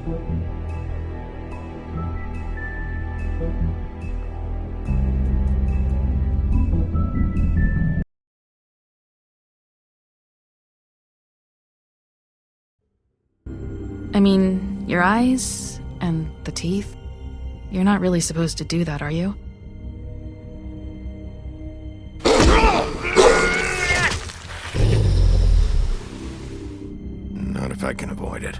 I mean, your eyes and the teeth. You're not really supposed to do that, are you? Not if I can avoid it.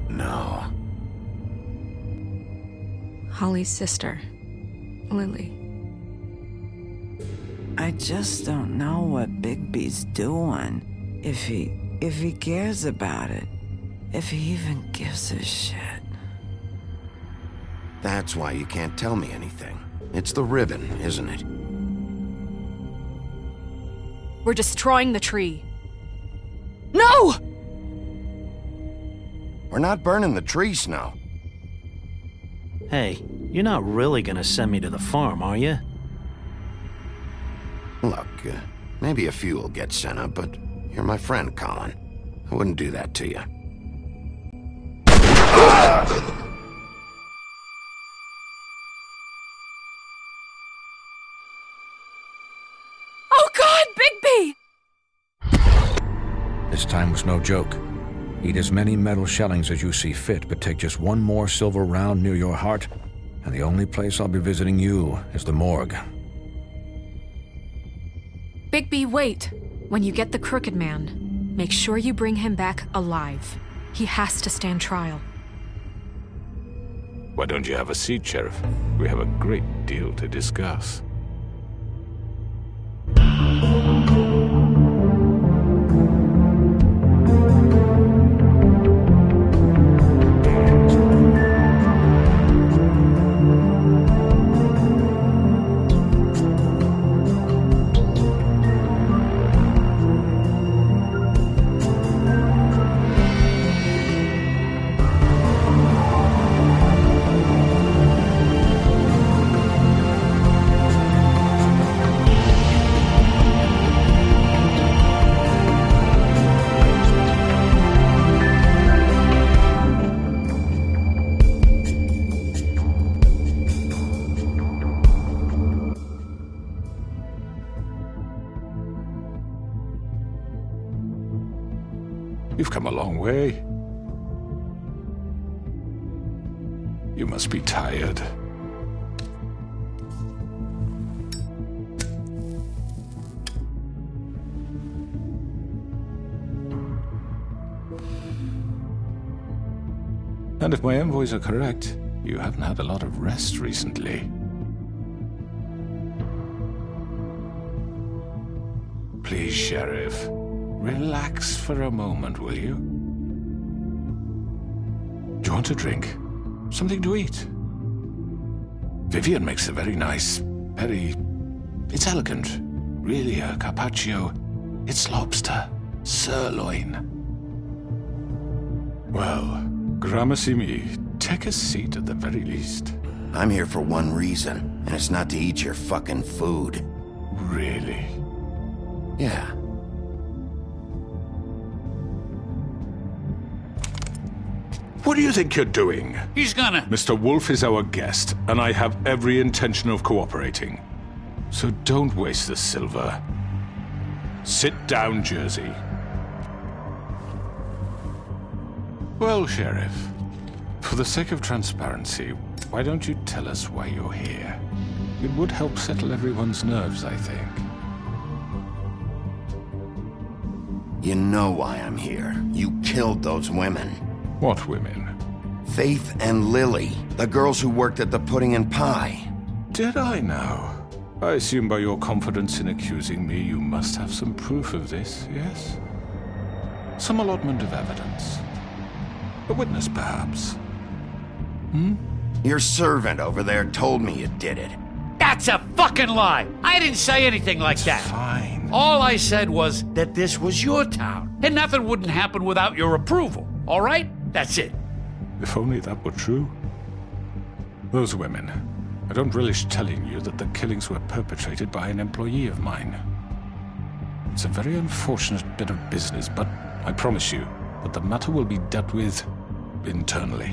No. Holly's sister, Lily. I just don't know what Bigby's doing. If he cares about it. If he even gives a shit. That's why you can't tell me anything. It's the ribbon, isn't it? We're destroying the tree. No! We're not burning the tree, Snow. Hey, you're not really gonna send me to the farm, are you? Look, maybe a few will get sent up, but you're my friend, Colin. I wouldn't do that to you. Oh God, Bigby! This time was no joke. Eat as many metal shellings as you see fit, but take just one more silver round near your heart, and the only place I'll be visiting you is the morgue. Bigby, wait. When you get the Crooked Man, make sure you bring him back alive. He has to stand trial. Why don't you have a seat, Sheriff? We have a great deal to discuss. You've come a long way. You must be tired. And if my envoys are correct, you haven't had a lot of rest recently. Please, Sheriff. Relax for a moment, will you? Do you want a drink? Something to eat? Vivian makes a very nice, it's elegant. Really, a carpaccio. It's lobster. Sirloin. Well, gramercy me. Take a seat at the very least. I'm here for one reason, and it's not to eat your fucking food. Really? Yeah. What do you think you're doing? He's gonna... Mr. Wolf is our guest, and I have every intention of cooperating. So don't waste the silver. Sit down, Jersey. Well, Sheriff, for the sake of transparency, why don't you tell us why you're here? It would help settle everyone's nerves, I think. You know why I'm here. You killed those women. What women? Faith and Lily, the girls who worked at the Pudding and Pie. Did I now? I assume by your confidence in accusing me, you must have some proof of this, yes? Some allotment of evidence. A witness, perhaps. Your servant over there told me you did it. That's a fucking lie! I didn't say anything like that. Fine. All I said was that this was your town, and nothing wouldn't happen without your approval, all right? That's it. If only that were true. Those women, I don't relish telling you that the killings were perpetrated by an employee of mine. It's a very unfortunate bit of business, but I promise you that the matter will be dealt with internally.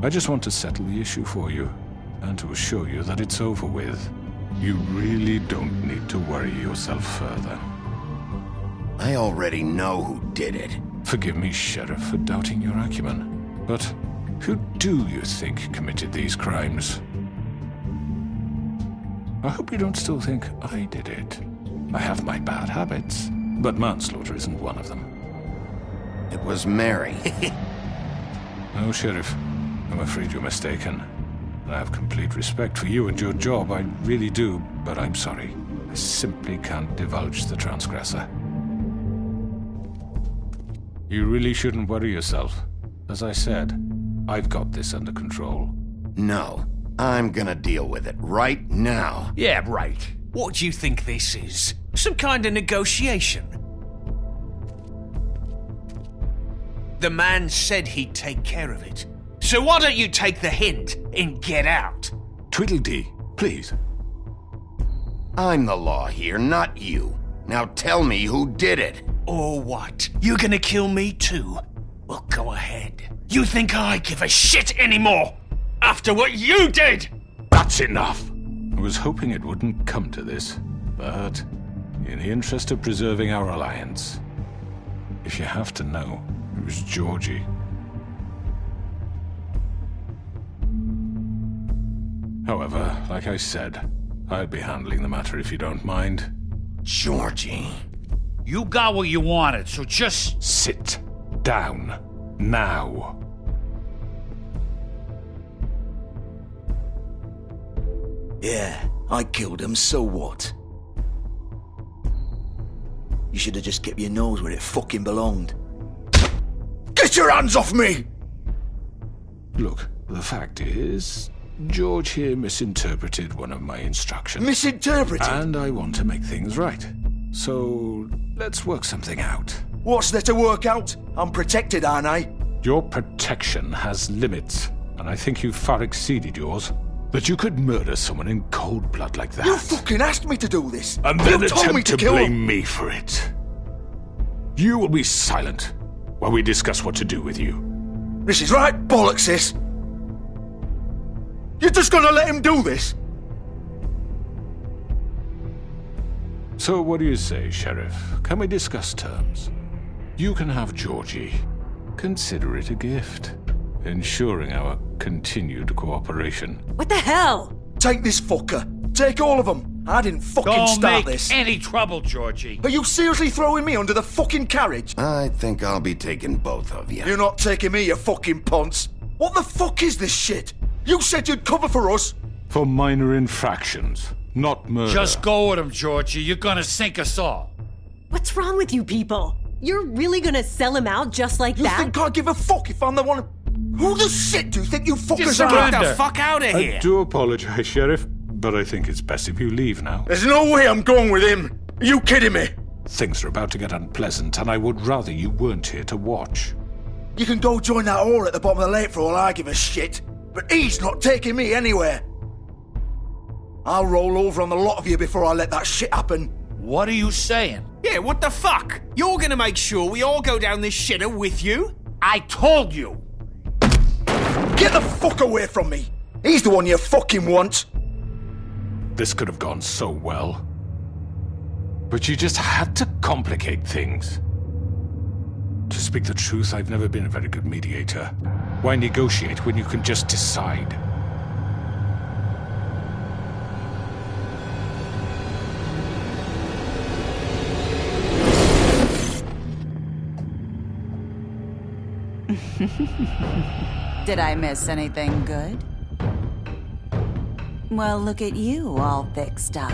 I just want to settle the issue for you, and to assure you that it's over with. You really don't need to worry yourself further. I already know who did it. Forgive me, Sheriff, for doubting your acumen, but who do you think committed these crimes? I hope you don't still think I did it. I have my bad habits, but manslaughter isn't one of them. It was Mary. No, Sheriff. I'm afraid you're mistaken. I have complete respect for you and your job, I really do, but I'm sorry. I simply can't divulge the transgressor. You really shouldn't worry yourself. As I said, I've got this under control. No, I'm gonna deal with it right now. Yeah, right. What do you think this is? Some kind of negotiation? The man said he'd take care of it. So why don't you take the hint and get out? Tweedledee, please. I'm the law here, not you. Now tell me who did it. Or what? You gonna kill me too? Well, go ahead. You think I give a shit anymore? After what you did? That's enough! I was hoping it wouldn't come to this, but in the interest of preserving our alliance, if you have to know, it was Georgie. However, like I said, I'd be handling the matter if you don't mind. Georgie. You got what you wanted, so just... Sit down. Now. Yeah, I killed him, so what? You should have just kept your nose where it fucking belonged. Get your hands off me! Look, the fact is, George here misinterpreted one of my instructions. Misinterpreted? And I want to make things right. So, let's work something out. What's there to work out? I'm protected, aren't I? Your protection has limits, and I think you've far exceeded yours. That you could murder someone in cold blood like that. You fucking asked me to do this! And then you told me attempt to kill blame him. me for it. You will be silent while we discuss what to do with you. This is right bollocks, sis. You're just gonna let him do this? So what do you say, Sheriff? Can we discuss terms? You can have Georgie. Consider it a gift, ensuring our continued cooperation. What the hell? Take this fucker. Take all of them. I didn't fucking Don't start make this. any trouble, Georgie. Are you seriously throwing me under the fucking carriage? I think I'll be taking both of you. You're not taking me, you fucking ponce. What the fuck is this shit? You said you'd cover for us. For minor infractions, not murder. Just go with him, Georgie. You're gonna sink us all. What's wrong with you people? You're really gonna sell him out just like You that? think I give a fuck if I'm the one? Who the shit do you think you fuckers are? Get the fuck out of here! I do apologize, Sheriff, but I think it's best if you leave now. There's no way I'm going with him. Are you kidding me? Things are about to get unpleasant, and I would rather you weren't here to watch. You can go join that whore at the bottom of the lake for all I give a shit. But he's not taking me anywhere. I'll roll over on the lot of you before I let that shit happen. What are you saying? Yeah, what the fuck? You're gonna make sure we all go down this shitter with you? I told you. Get the fuck away from me. He's the one you fucking want. This could have gone so well. But you just had to complicate things. To speak the truth, I've never been a very good mediator. Why negotiate when you can just decide? Did I miss anything good? Well, look at you, all fixed up.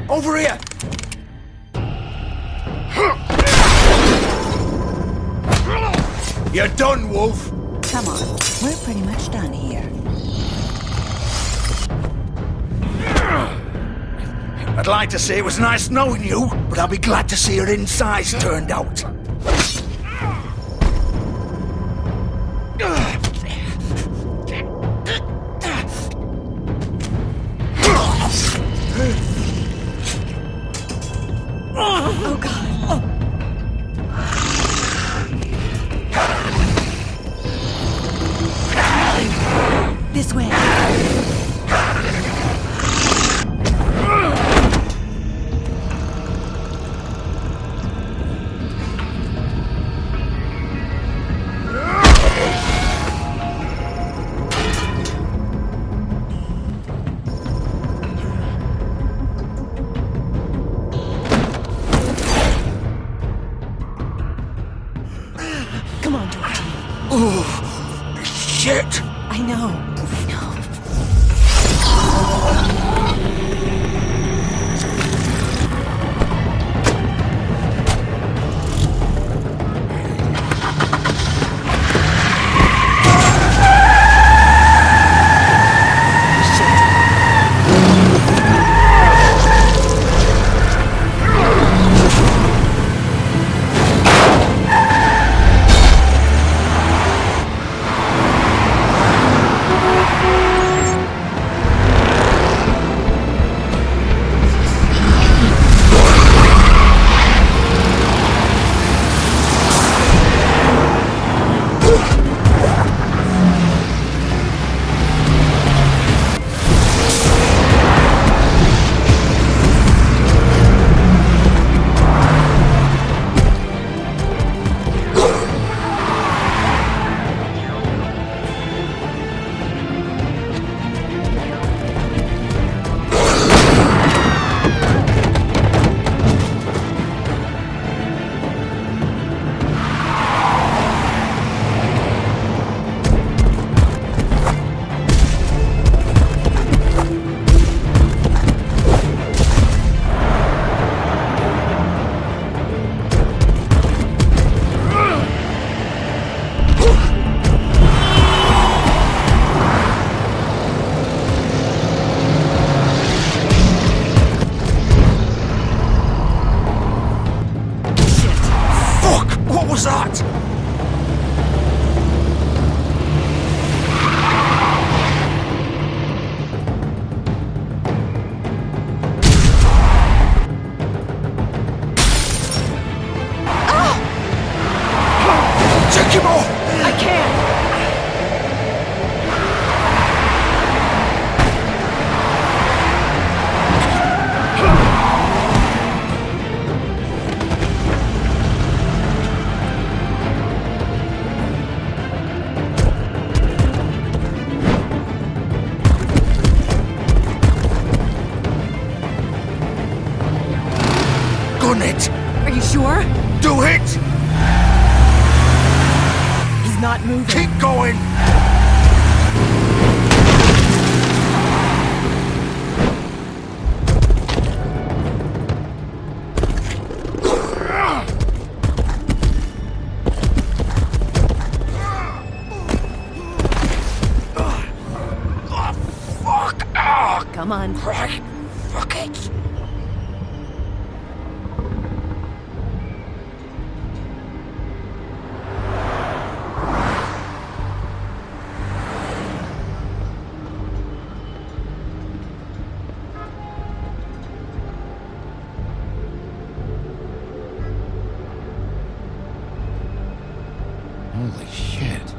Over here! You're done, Wolf. Come on, we're pretty much done here. I'd like to say it was nice knowing you, but I'll be glad to see your insides turned out. Oh, God. This way. Come on, Georgie. Oh, shit! I know. Gun it! Are you sure? Do it! He's not moving. Keep going! Come on. Right. Fuck it. Holy shit.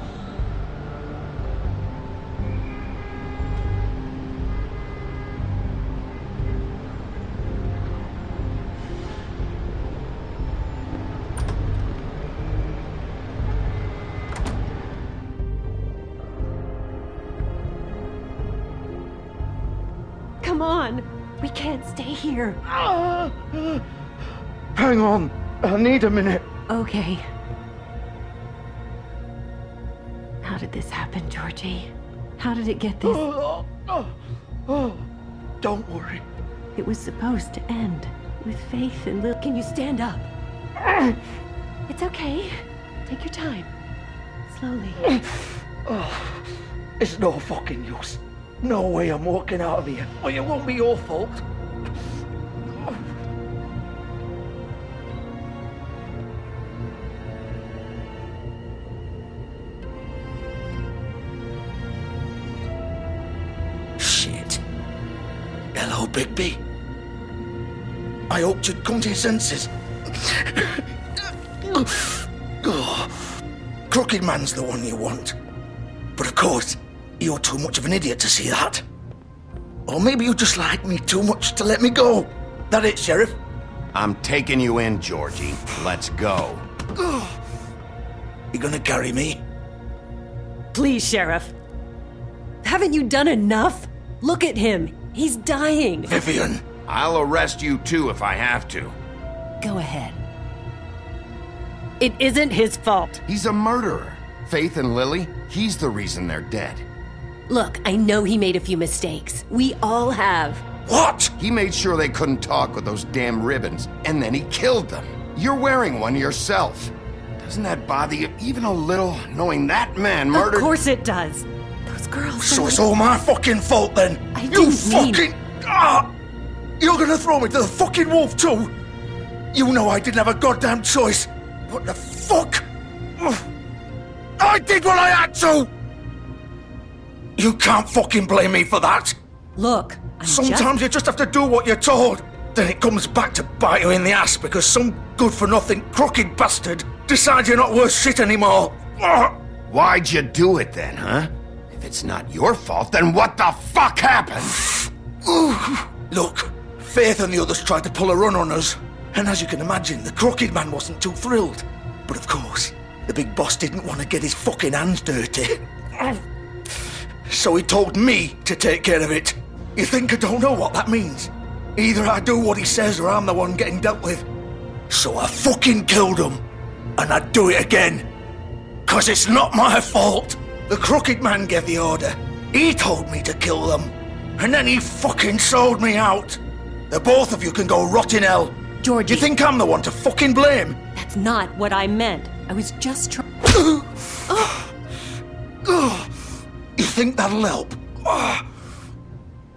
Come on. We can't stay here. Hang on. I need a minute. Okay. How did this happen, Georgie? How did it get this? Don't worry. It was supposed to end with Faith and Lil. Can you stand up? It's okay. Take your time. Slowly. Oh, it's no fucking use. No way I'm walking out of here. Well, it won't be your fault. Shit. Hello, Bigby. I hoped you'd come to your senses. Crooked Man's the one you want. But of course, you're too much of an idiot to see that. Or maybe you just like me too much to let me go. That it, Sheriff? I'm taking you in, Georgie. Let's go. You gonna carry me? Please, Sheriff. Haven't you done enough? Look at him. He's dying. Vivian. I'll arrest you too if I have to. Go ahead. It isn't his fault. He's a murderer. Faith and Lily, he's the reason they're dead. Look, I know he made a few mistakes. We all have. What? He made sure they couldn't talk with those damn ribbons, and then he killed them. You're wearing one yourself. Doesn't that bother you even a little, knowing that man murdered— Of course it does. Those girls— So it's all my fucking fault then? I You didn't mean— fucking— You're gonna throw me to the fucking wolf too? You know I didn't have a goddamn choice. What the fuck? I did what I had to! You can't fucking blame me for that. Look, Sometimes you just have to do what you're told. Then it comes back to bite you in the ass because some good-for-nothing crooked bastard decides you're not worth shit anymore. Why'd you do it then, huh? If it's not your fault, then what the fuck happened? Look, Faith and the others tried to pull a run on us. And as you can imagine, the Crooked Man wasn't too thrilled. But of course, the big boss didn't want to get his fucking hands dirty. So he told me to take care of it. You think I don't know what that means? Either I do what he says or I'm the one getting dealt with. So I fucking killed him. And I'd do it again. 'Cause it's not my fault. The Crooked Man gave the order. He told me to kill them. And then he fucking sold me out. The both of you can go rot in hell. Georgie. You think I'm the one to fucking blame? That's not what I meant. I was just trying. You think that'll help?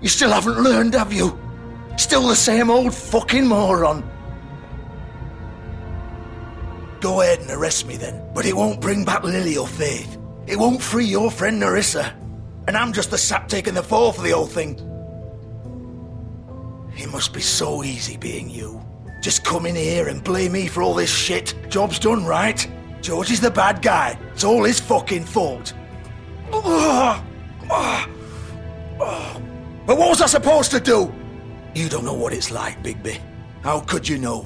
You still haven't learned, have you? Still the same old fucking moron. Go ahead and arrest me then, but it won't bring back Lily or Faith. It won't free your friend Narissa. And I'm just the sap taking the fall for the whole thing. It must be so easy being you. Just come in here and blame me for all this shit. Job's done, right? George is the bad guy. It's all his fucking fault. But what was I supposed to do? You don't know what it's like, Bigby. How could you know?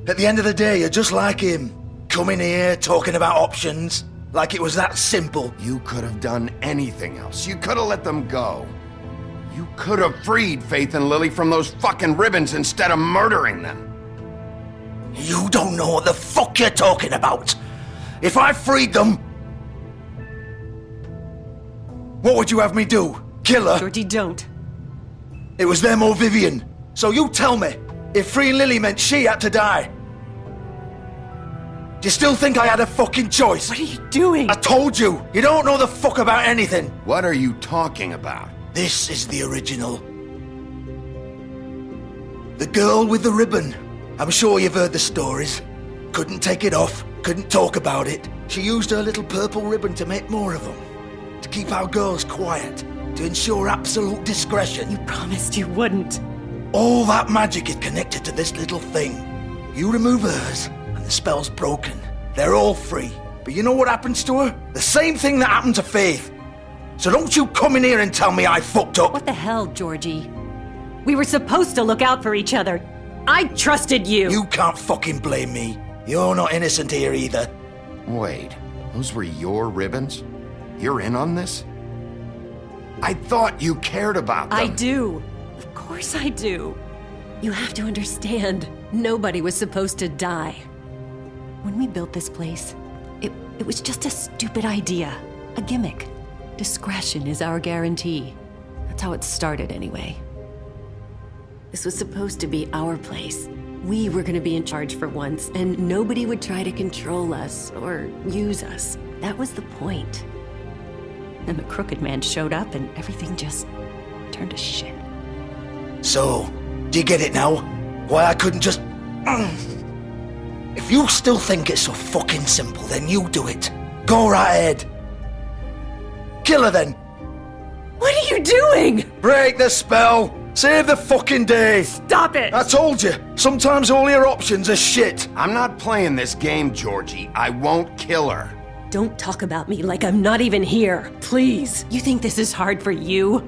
At the end of the day, you're just like him. Coming here, talking about options. Like it was that simple. You could have done anything else. You could have let them go. You could have freed Faith and Lily from those fucking ribbons instead of murdering them. You don't know what the fuck you're talking about. If I freed them... What would you have me do? Kill her? Georgie, don't. It was them or Vivian. So you tell me, if freeing Lily meant she had to die. Do you still think I had a fucking choice? What are you doing? I told you, you don't know the fuck about anything. What are you talking about? This is the original. The girl with the ribbon. I'm sure you've heard the stories. Couldn't take it off, couldn't talk about it. She used her little purple ribbon to make more of them. To keep our girls quiet. To ensure absolute discretion. You promised you wouldn't. All that magic is connected to this little thing. You remove hers, and the spell's broken. They're all free. But you know what happens to her? The same thing that happened to Faith. So don't you come in here and tell me I fucked up. What the hell, Georgie? We were supposed to look out for each other. I trusted you. You can't fucking blame me. You're not innocent here either. Wait, those were your ribbons? You're in on this? I thought you cared about them. I do. Of course I do. You have to understand, nobody was supposed to die. When we built this place, it was just a stupid idea. A gimmick. Discretion is our guarantee. That's how it started anyway. This was supposed to be our place. We were gonna be in charge for once, and nobody would try to control us or use us. That was the point. Then the crooked man showed up and everything just turned to shit. So, do you get it now? Why I couldn't just... If you still think it's so fucking simple, then you do it. Go right ahead. Kill her then. What are you doing? Break the spell. Save the fucking day. Stop it. I told you, sometimes all your options are shit. I'm not playing this game, Georgie. I won't kill her. Don't talk about me like I'm not even here, please. You think this is hard for you?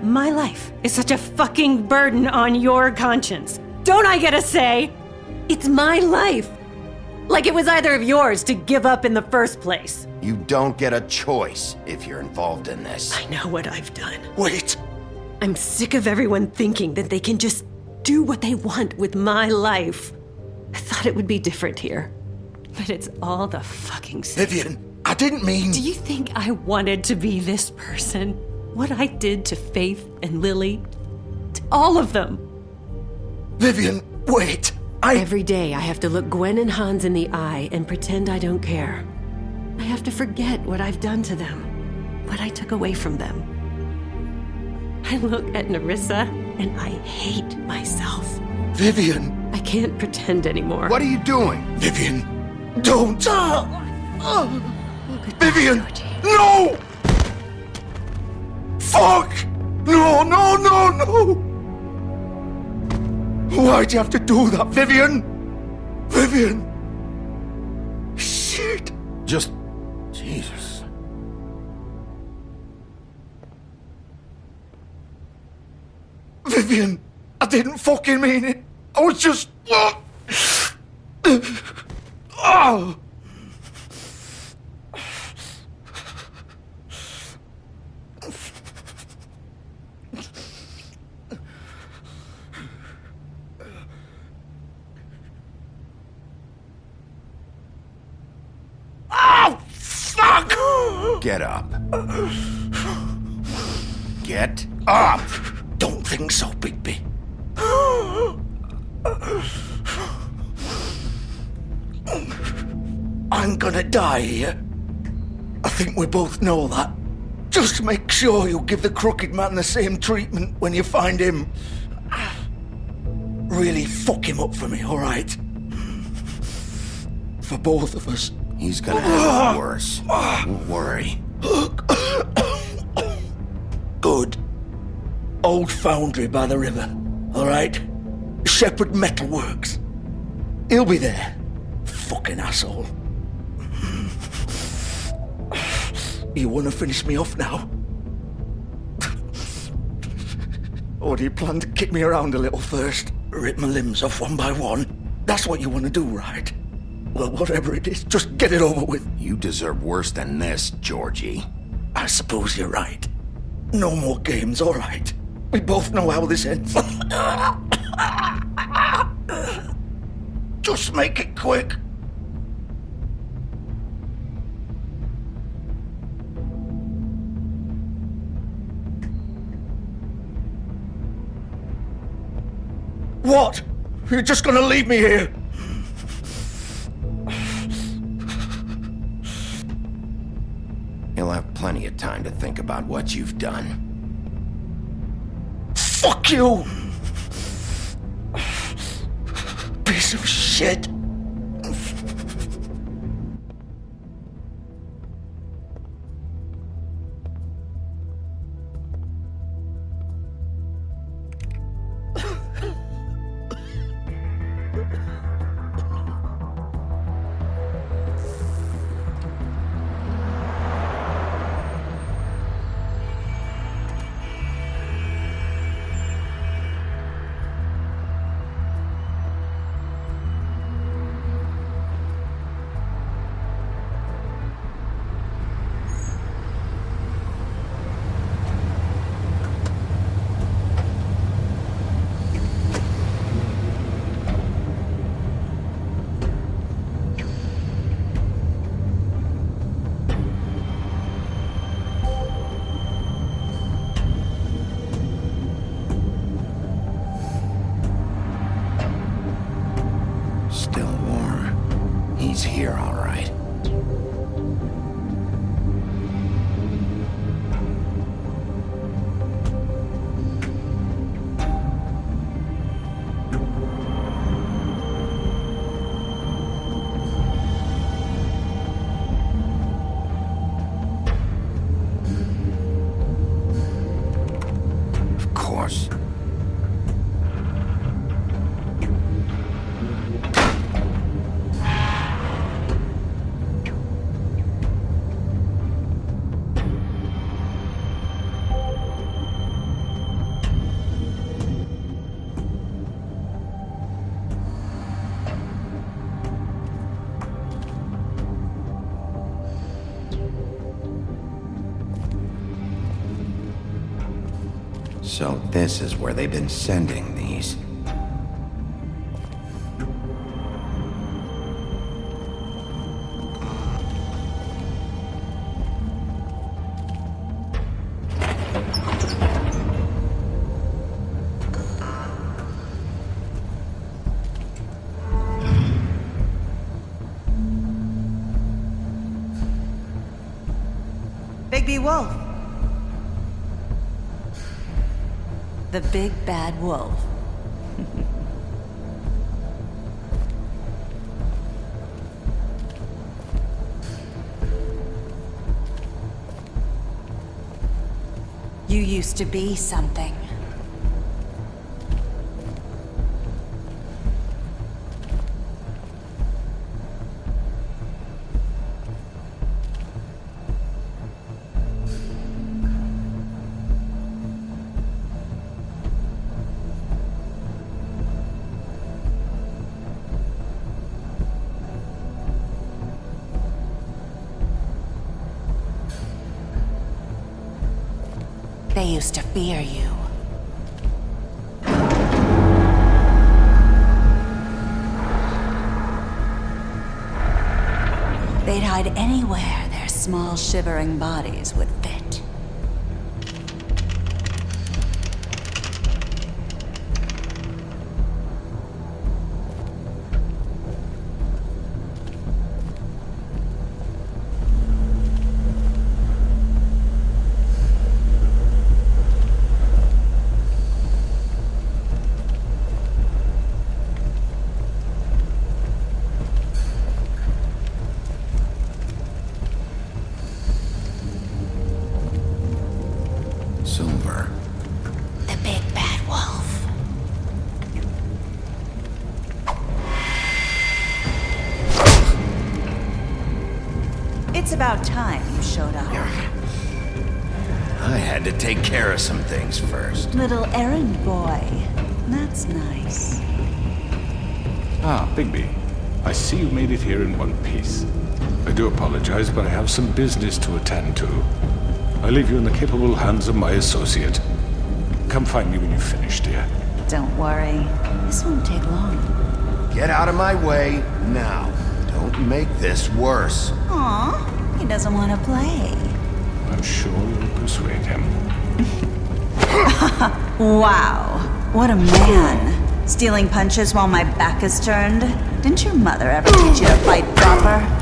My life is such a fucking burden on your conscience. Don't I get a say? It's my life. Like it was either of yours to give up in the first place. You don't get a choice if you're involved in this. I know what I've done. Wait. I'm sick of everyone thinking that they can just do what they want with my life. I thought it would be different here. But it's all the fucking same. Vivian, I didn't mean... Do you think I wanted to be this person? What I did to Faith and Lily? To all of them? Vivian, wait. Every day I have to look Gwen and Hans in the eye and pretend I don't care. I have to forget what I've done to them, what I took away from them. I look at Nerissa and I hate myself. Vivian. I can't pretend anymore. What are you doing? Vivian, don't. Vivian, Georgie. no! Fuck! No, no, no, no! Why'd you have to do that, Vivian? Vivian! Shit! Just... Jesus. Vivian, I didn't fucking mean it. I was just... Oh! Get up. Get up! Don't think so, Bigby. I'm gonna die here. I think we both know that. Just make sure you give the crooked man the same treatment when you find him. Really fuck him up for me, alright? For both of us. He's gonna have it worse. Don't worry. Good. Old foundry by the river, alright? Shepherd Metalworks. He'll be there. Fucking asshole. You wanna finish me off now? Or do you plan to kick me around a little first? Rip my limbs off one by one? That's what you wanna do, right? Well, whatever it is, just get it over with. You deserve worse than this, Georgie. I suppose you're right. No more games, all right. We both know how this ends. Just make it quick. What? You're just gonna leave me here? You'll have plenty of time to think about what you've done. Fuck you! Piece of shit. Still warm. He's here, all right. So this is where they've been sending these. Bigby Wolf. The big bad wolf. You used to be something. They used to fear you. They'd hide anywhere their small, shivering bodies would fit. Silver. The big bad wolf. It's about time you showed up. I had to take care of some things first. Little errand boy. That's nice. Ah, Bigby. I see you made it here in one piece. I do apologize, but I have some business to attend to. I leave you in the capable hands of my associate. Come find me when you've finished, dear. Don't worry. This won't take long. Get out of my way now. Don't make this worse. Aw, he doesn't want to play. I'm sure you'll persuade him. Wow, what a man. Stealing punches while my back is turned? Didn't your mother ever teach you to fight proper?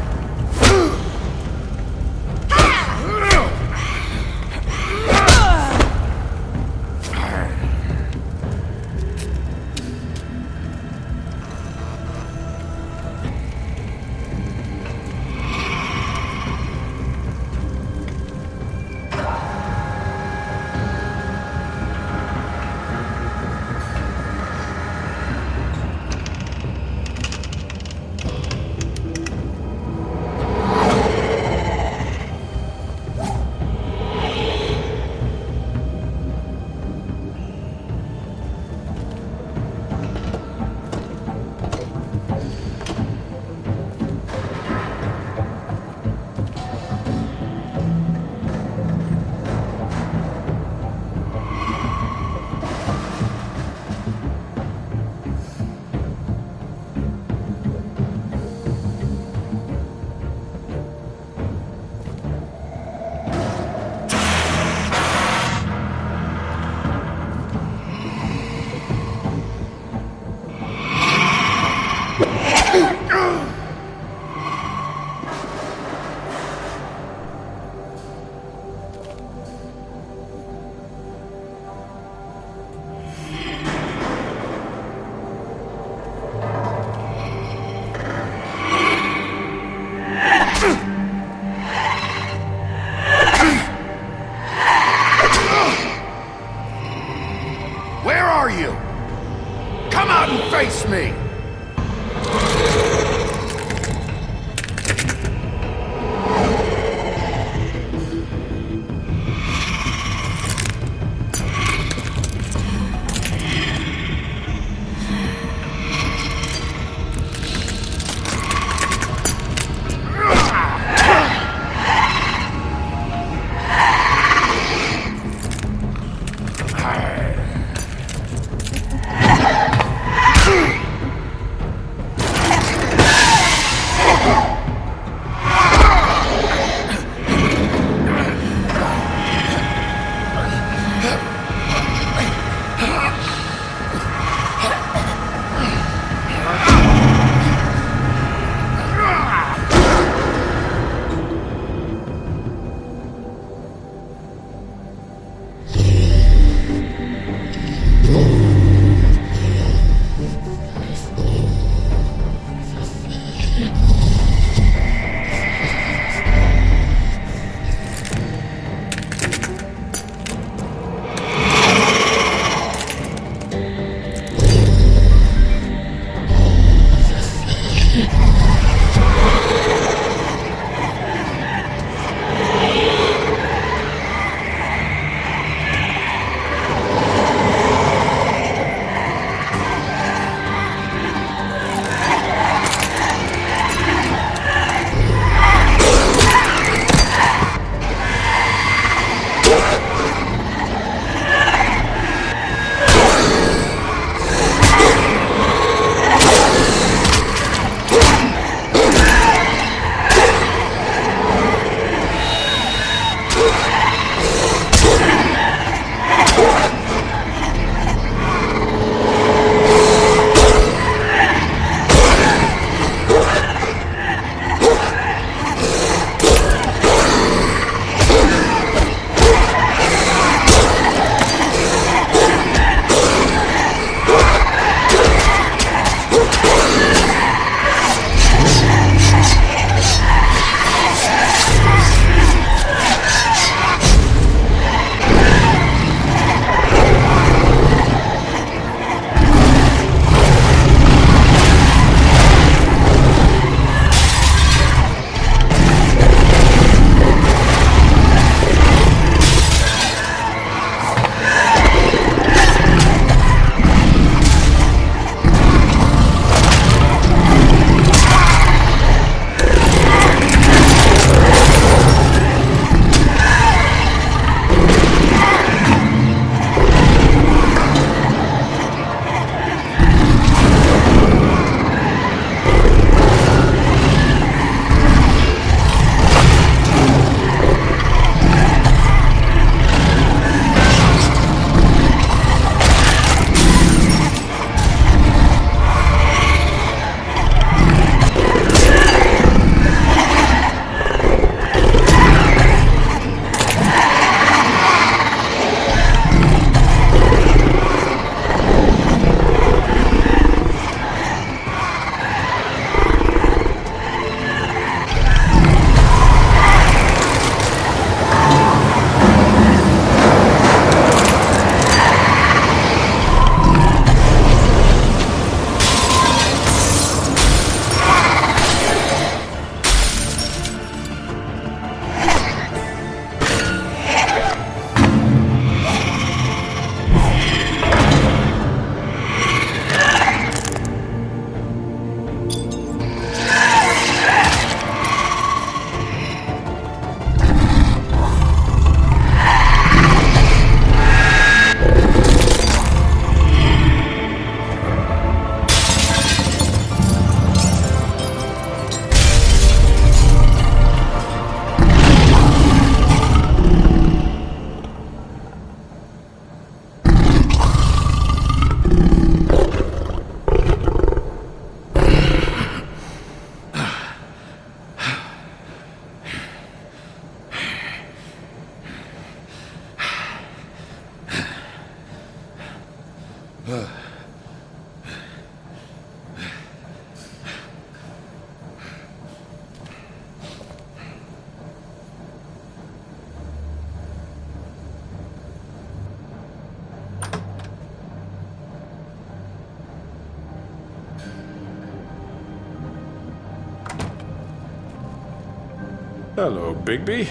Hello, Bigby.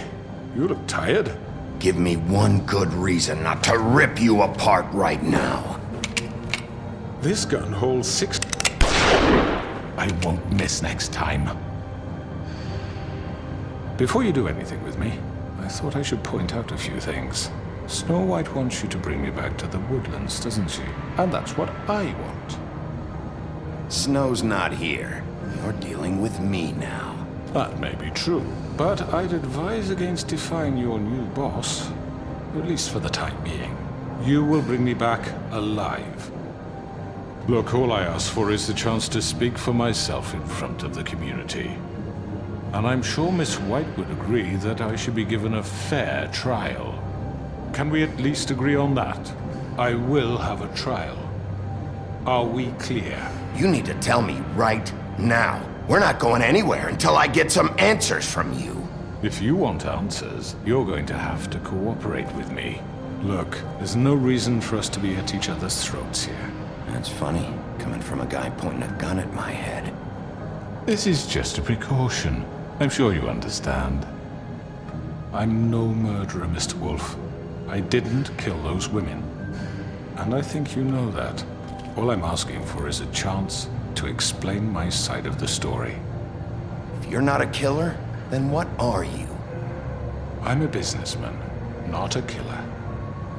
You look tired. Give me one good reason not to rip you apart right now. This gun holds 6... I won't miss next time. Before you do anything with me, I thought I should point out a few things. Snow White wants you to bring me back to the woodlands, doesn't she? And that's what I want. Snow's not here. You're dealing with me now. That may be true, but I'd advise against defying your new boss, at least for the time being. You will bring me back alive. Look, all I ask for is the chance to speak for myself in front of the community. And I'm sure Miss White would agree that I should be given a fair trial. Can we at least agree on that? I will have a trial. Are we clear? You need to tell me right now. We're not going anywhere until I get some answers from you. If you want answers, you're going to have to cooperate with me. Look, there's no reason for us to be at each other's throats here. That's funny, coming from a guy pointing a gun at my head. This is just a precaution. I'm sure you understand. I'm no murderer, Mr. Wolf. I didn't kill those women. And I think you know that. All I'm asking for is a chance to explain my side of the story. If you're not a killer, then what are you? I'm a businessman, not a killer.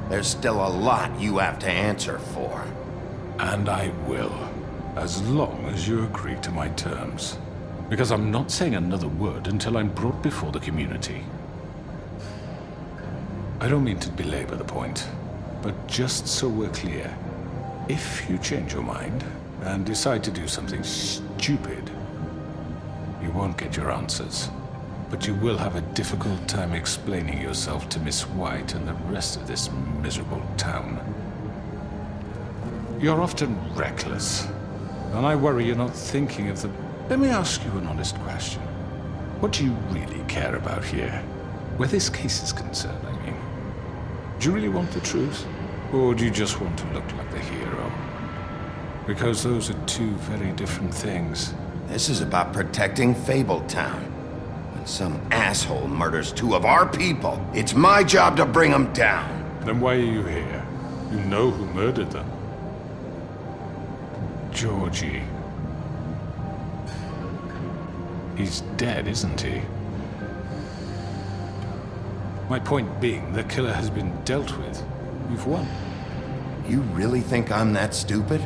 There's still a lot you have to answer for. And I will, as long as you agree to my terms. Because I'm not saying another word until I'm brought before the community. I don't mean to belabor the point, but just so we're clear, if you change your mind and decide to do something stupid, you won't get your answers. But you will have a difficult time explaining yourself to Miss White and the rest of this miserable town. You're often reckless, and I worry you're not thinking of the... Let me ask you an honest question. What do you really care about here? Where this case is concerned, I mean. Do you really want the truth? Or do you just want to look like the hero? Because those are two very different things. This is about protecting Fabletown. When some asshole murders two of our people, it's my job to bring them down. Then why are you here? You know who murdered them. Georgie. He's dead, isn't he? My point being, the killer has been dealt with. You've won. You really think I'm that stupid?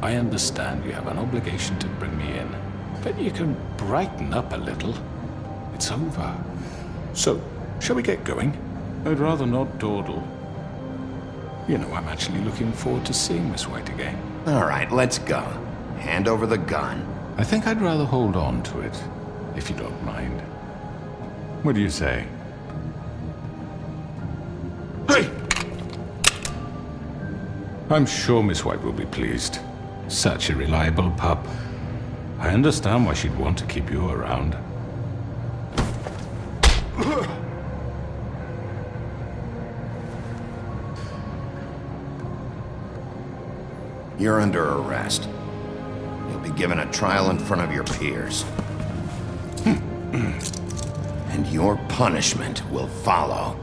I understand you have an obligation to bring me in, but you can brighten up a little. It's over. So, shall we get going? I'd rather not dawdle. You know, I'm actually looking forward to seeing Miss White again. All right, let's go. Hand over the gun. I think I'd rather hold on to it, if you don't mind. What do you say? Hey! I'm sure Miss White will be pleased. Such a reliable pup. I understand why she'd want to keep you around. You're under arrest. You'll be given a trial in front of your peers. And your punishment will follow.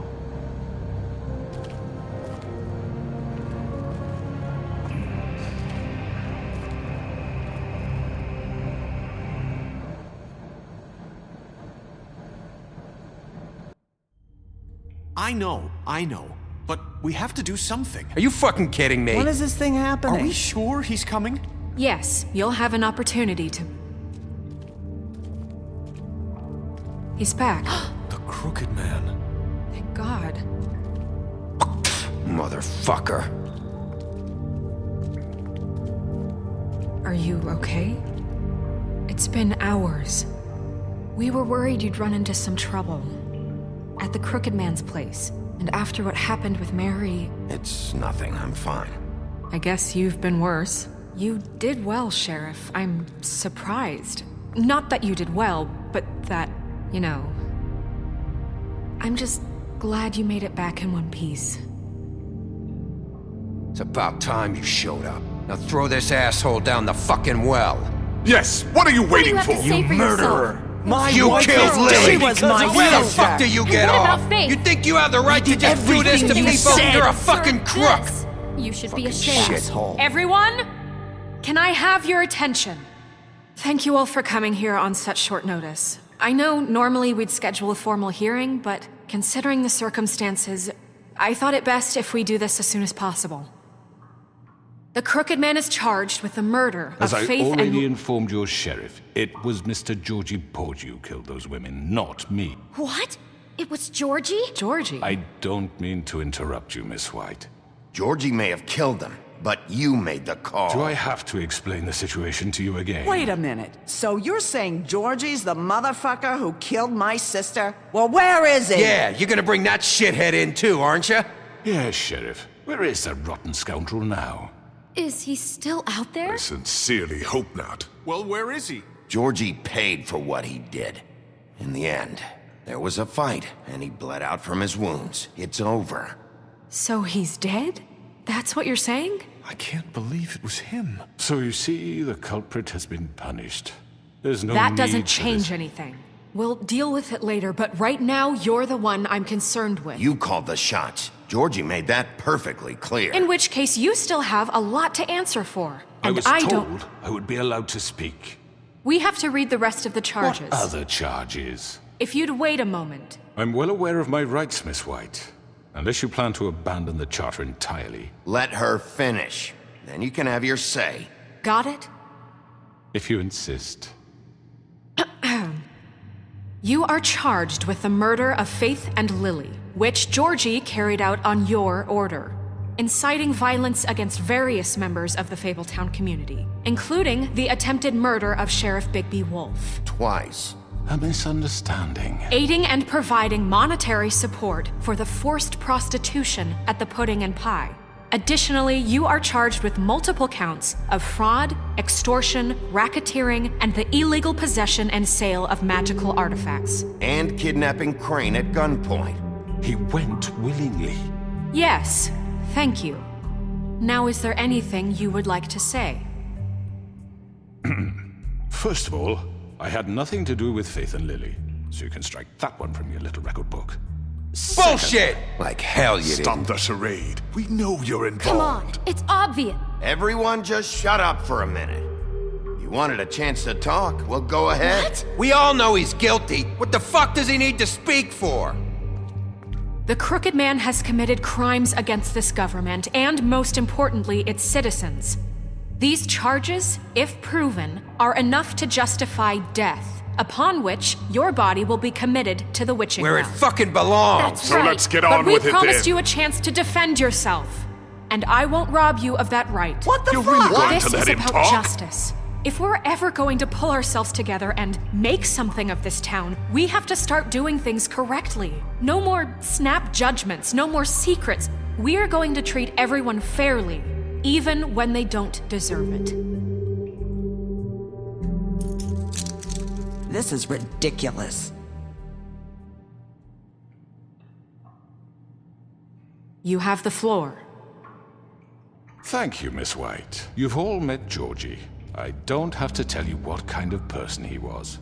I know. But we have to do something. Are you fucking kidding me? When is this thing happening? Are we sure he's coming? Yes, you'll have an opportunity to... He's back. The Crooked Man. Thank God. Motherfucker. Are you okay? It's been hours. We were worried you'd run into some trouble. At the Crooked Man's place. And after what happened with Mary... It's nothing, I'm fine. I guess you've been worse. You did well, Sheriff. I'm surprised. Not that you did well, but that, you know... I'm just glad you made it back in one piece. It's about time you showed up. Now throw this asshole down the fucking well. Yes! What are you waiting for? You murderer! My You wife killed is Lily. dead. She was my Where the sister. fuck do you get what off? about Faith? You think you have the right to just do this to everything you people? said. You're a fucking crook. You should be ashamed. Shithole. Everyone, can I have your attention? Thank you all for coming here on such short notice. I know normally we'd schedule a formal hearing, but considering the circumstances, I thought it best if we do this as soon as possible. The Crooked Man is charged with the murder As of I Faith already and... informed your sheriff, it was Mr. Georgie Porgy who killed those women, not me. What? It was Georgie? Georgie? I don't mean to interrupt you, Miss White. Georgie may have killed them, but you made the call. Do I have to explain the situation to you again? Wait a minute. So you're saying Georgie's the motherfucker who killed my sister? Well, where is he? Yeah, you're gonna bring that shithead in too, aren't you? Yes, Sheriff. Where is that rotten scoundrel now? Is he still out there? I sincerely hope not. Well, where is he? Georgie paid for what he did. In the end, there was a fight, and he bled out from his wounds. It's over. So he's dead? That's what you're saying? I can't believe it was him. So you see, the culprit has been punished. There's no That need doesn't for change this. anything. We'll deal with it later, but right now, you're the one I'm concerned with. You called the shots. Georgie made that perfectly clear. In which case, you still have a lot to answer for. I And was I told don't... I would be allowed to speak. We have to read the rest of the charges. What other charges? If you'd wait a moment. I'm well aware of my rights, Miss White. Unless you plan to abandon the charter entirely. Let her finish. Then you can have your say. Got it? If you insist. You are charged with the murder of Faith and Lily, which Georgie carried out on your order, inciting violence against various members of the Fabletown community, including the attempted murder of Sheriff Bigby Wolf. Twice. A misunderstanding. Aiding and providing monetary support for the forced prostitution at the Pudding and Pie. Additionally, you are charged with multiple counts of fraud, extortion, racketeering, and the illegal possession and sale of magical artifacts. And kidnapping Crane at gunpoint. He went willingly. Yes, thank you. Now, is there anything you would like to say? First of all, I had nothing to do with Faith and Lily, so you can strike that one from your little record book. Bullshit! Like hell you Stop didn't. the charade. We know you're involved. Come on, it's obvious. Everyone just shut up for a minute. You wanted a chance to talk, well go ahead. What? We all know he's guilty. What the fuck does he need to speak for? The Crooked Man has committed crimes against this government and, most importantly, its citizens. These charges, if proven, are enough to justify death, upon which your body will be committed to the witching Where it well. fucking belongs. That's So right. let's get on but with we it promised then. you a chance to defend yourself, and I won't rob you of that right. What the You're fuck? really going This to let is him about talk? justice. If we're ever going to pull ourselves together and make something of this town, we have to start doing things correctly. No more snap judgments, no more secrets. We are going to treat everyone fairly, even when they don't deserve it. This is ridiculous. You have the floor. Thank you, Miss White. You've all met Georgie. I don't have to tell you what kind of person he was.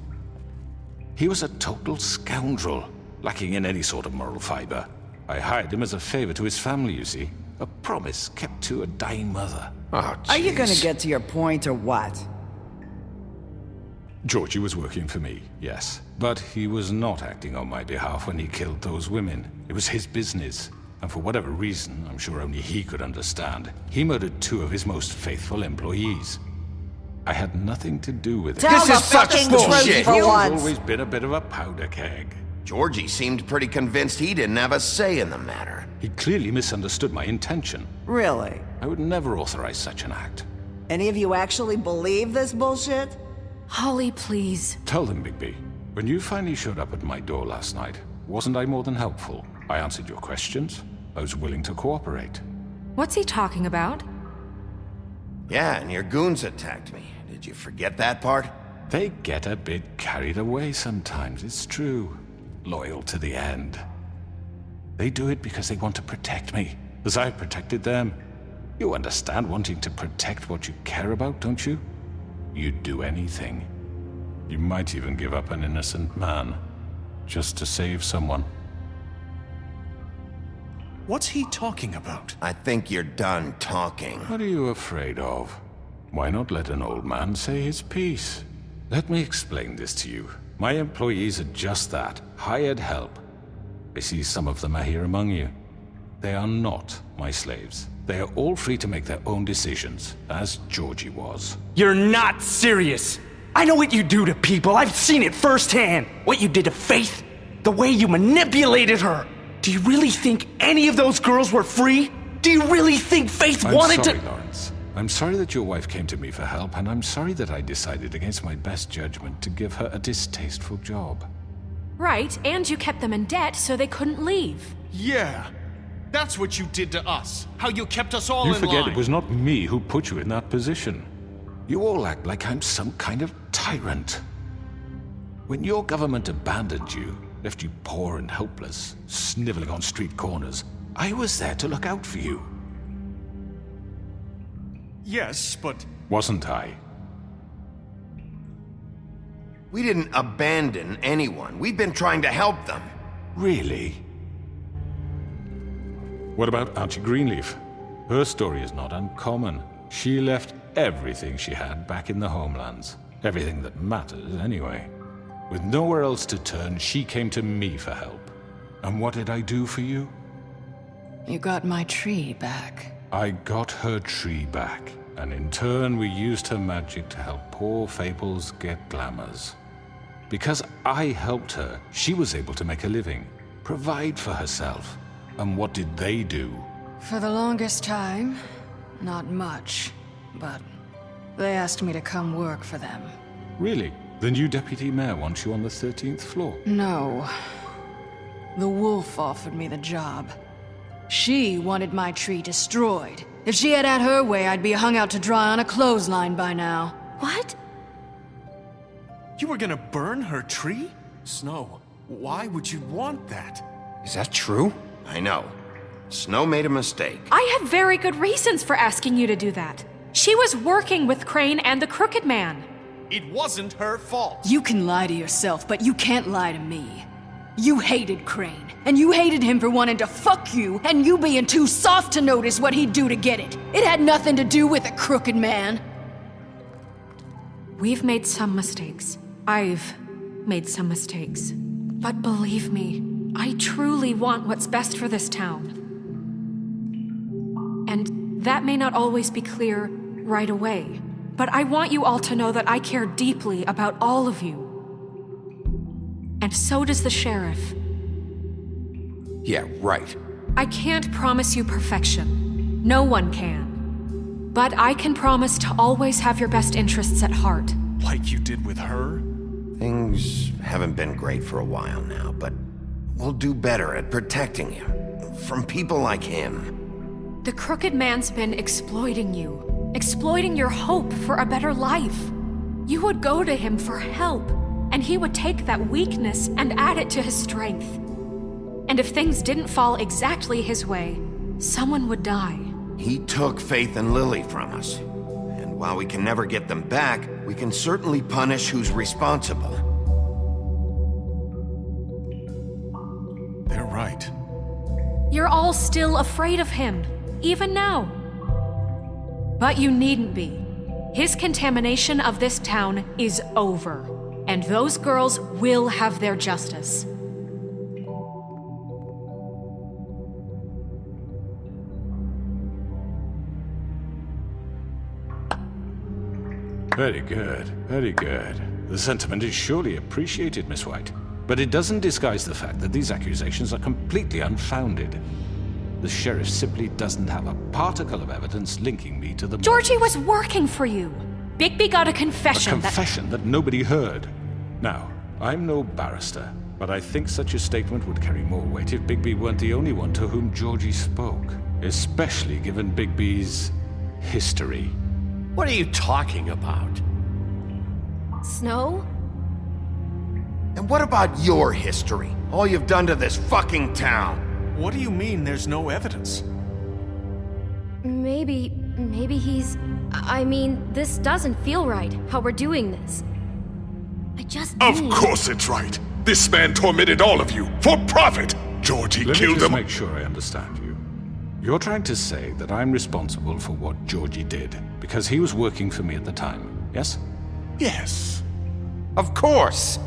He was a total scoundrel, lacking in any sort of moral fiber. I hired him as a favor to his family, you see. A promise kept to a dying mother. Oh, Are you gonna jeez. get to your point or what? Georgie was working for me, yes. But he was not acting on my behalf when he killed those women. It was his business. And for whatever reason, I'm sure only he could understand, he murdered 2 of his most faithful employees. I had nothing to do with it. Tell This the is such fucking bullshit. truth for He's once. always been a bit of a powder keg. Georgie seemed pretty convinced he didn't have a say in the matter. He clearly misunderstood my intention. Really? I would never authorize such an act. Any of you actually believe this bullshit? Holly, please. Tell them, Bigby. When you finally showed up at my door last night, wasn't I more than helpful? I answered your questions. I was willing to cooperate. What's he talking about? Yeah, and your goons attacked me. Did you forget that part? They get a bit carried away sometimes, it's true. Loyal to the end. They do it because they want to protect me, as I've protected them. You understand wanting to protect what you care about, don't you? You'd do anything. You might even give up an innocent man, just to save someone. What's he talking about? I think you're done talking. What are you afraid of? Why not let an old man say his piece? Let me explain this to you. My employees are just that, hired help. I see some of them are here among you. They are not my slaves. They are all free to make their own decisions, as Georgie was. You're not serious! I know what you do to people. I've seen it firsthand. What you did to Faith. The way you manipulated her. Do you really think any of those girls were free? Do you really think Faith wanted to— I'm sorry, Lawrence. I'm sorry that your wife came to me for help, and I'm sorry that I decided against my best judgment to give her a distasteful job. Right, and you kept them in debt so they couldn't leave. Yeah. That's what you did to us. How you kept us all You in forget line. it was not me who put you in that position. You all act like I'm some kind of tyrant. When your government abandoned you, left you poor and helpless, sniveling on street corners, I was there to look out for you. Yes, but... Wasn't I? We didn't abandon anyone. We've been trying to help them. Really? What about Auntie Greenleaf? Her story is not uncommon. She left everything she had back in the homelands. Everything that matters, anyway. With nowhere else to turn, she came to me for help. And what did I do for you? You got my tree back. I got her tree back, and in turn we used her magic to help poor Fables get glamours. Because I helped her, she was able to make a living, provide for herself. And what did they do? For the longest time, not much, but they asked me to come work for them. Really? The new deputy mayor wants you on the 13th floor? No. The wolf offered me the job. She wanted my tree destroyed. If she had her way, I'd be hung out to dry on a clothesline by now. What? You were gonna burn her tree? Snow, why would you want that? Is that true? I know. Snow made a mistake. I had very good reasons for asking you to do that. She was working with Crane and the Crooked Man. It wasn't her fault. You can lie to yourself, but you can't lie to me. You hated Crane, and you hated him for wanting to fuck you, and you being too soft to notice what he'd do to get it. It had nothing to do with the Crooked Man. We've made some mistakes. I've made some mistakes. But believe me, I truly want what's best for this town. And that may not always be clear right away, but I want you all to know that I care deeply about all of you. And so does the sheriff. Yeah, right. I can't promise you perfection. No one can. But I can promise to always have your best interests at heart. Like you did with her? Things haven't been great for a while now, but we'll do better at protecting you. From people like him. The Crooked Man's been exploiting you. Exploiting your hope for a better life. You would go to him for help, and he would take that weakness and add it to his strength. And if things didn't fall exactly his way, someone would die. He took Faith and Lily from us. And while we can never get them back, we can certainly punish who's responsible. They're right. You're all still afraid of him, even now. But you needn't be. His contamination of this town is over, and those girls will have their justice. Very good, very good. The sentiment is surely appreciated, Miss White. But it doesn't disguise the fact that these accusations are completely unfounded. The sheriff simply doesn't have a particle of evidence linking me to the Georgie was working for you. Bigby got a confession. A confession that nobody heard. Now, I'm no barrister, but I think such a statement would carry more weight if Bigby weren't the only one to whom Georgie spoke. Especially given Bigby's history. What are you talking about? Snow? And what about your history? All you've done to this fucking town? What do you mean there's no evidence? Maybe he's... I mean, this doesn't feel right, how we're doing this. I just Of need... course it's right. This man tormented all of you for profit. Georgie Let me killed just them. make sure I understand you. You're trying to say that I'm responsible for what Georgie did because he was working for me at the time, yes? Yes. Of course!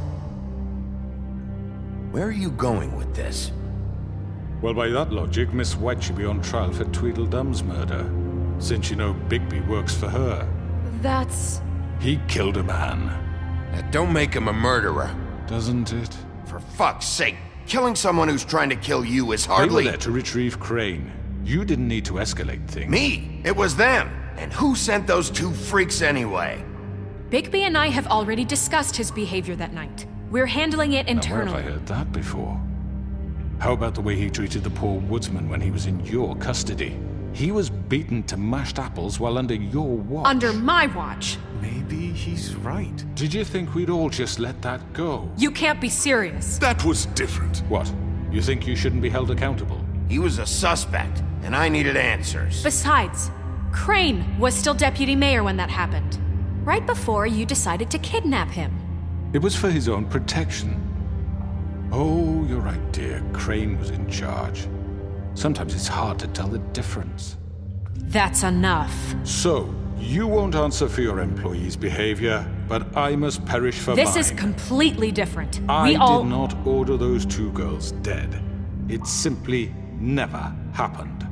Where are you going with this? Well, by that logic, Miss White should be on trial for Tweedledum's murder, since you know Bigby works for her. That's... He killed a man. That don't make him a murderer. Doesn't it? For fuck's sake, killing someone who's trying to kill you is They were hardly... there to retrieve Crane. You didn't need to escalate things. Me? It was them. And who sent those two freaks anyway? Bigby and I have already discussed his behavior that night. We're handling it Now, where internally. have I heard that before? How about the way he treated the poor woodsman when he was in your custody? He was beaten to mashed apples while under your watch. Under my watch. Maybe he's right. Did you think we'd all just let that go? You can't be serious. That was different. What? You think you shouldn't be held accountable? He was a suspect, and I needed answers. Besides, Crane was still deputy mayor when that happened. Right before you decided to kidnap him. It was for his own protection. Oh, you're right, dear. Crane was in charge. Sometimes it's hard to tell the difference. That's enough. So, you won't answer for your employees' behavior, but I must perish for This mine. is completely different. I We all... did not order those two girls dead. It simply never happened.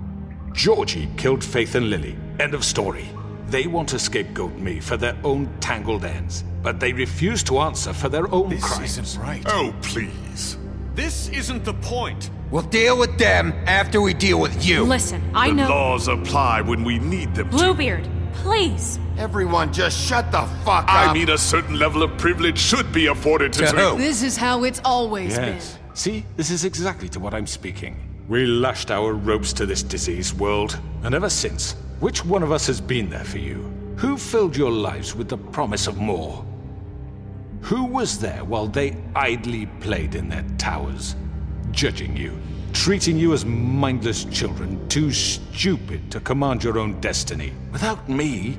Georgie killed Faith and Lily. End of story. They want to scapegoat me for their own tangled ends, but they refuse to answer for their own crimes. This isn't right. Oh, please. This isn't the point. We'll deal with them after we deal with you. Listen, I The know... laws apply when we need them to. Bluebeard, please. Everyone just shut the fuck up! I mean, a certain level of privilege should be afforded to... To who? This is how it's always Yes. See, this is exactly to what I'm speaking. We lashed our ropes to this diseased world, and ever since, which one of us has been there for you? Who filled your lives with the promise of more? Who was there while they idly played in their towers, judging you, treating you as mindless children, too stupid to command your own destiny? Without me,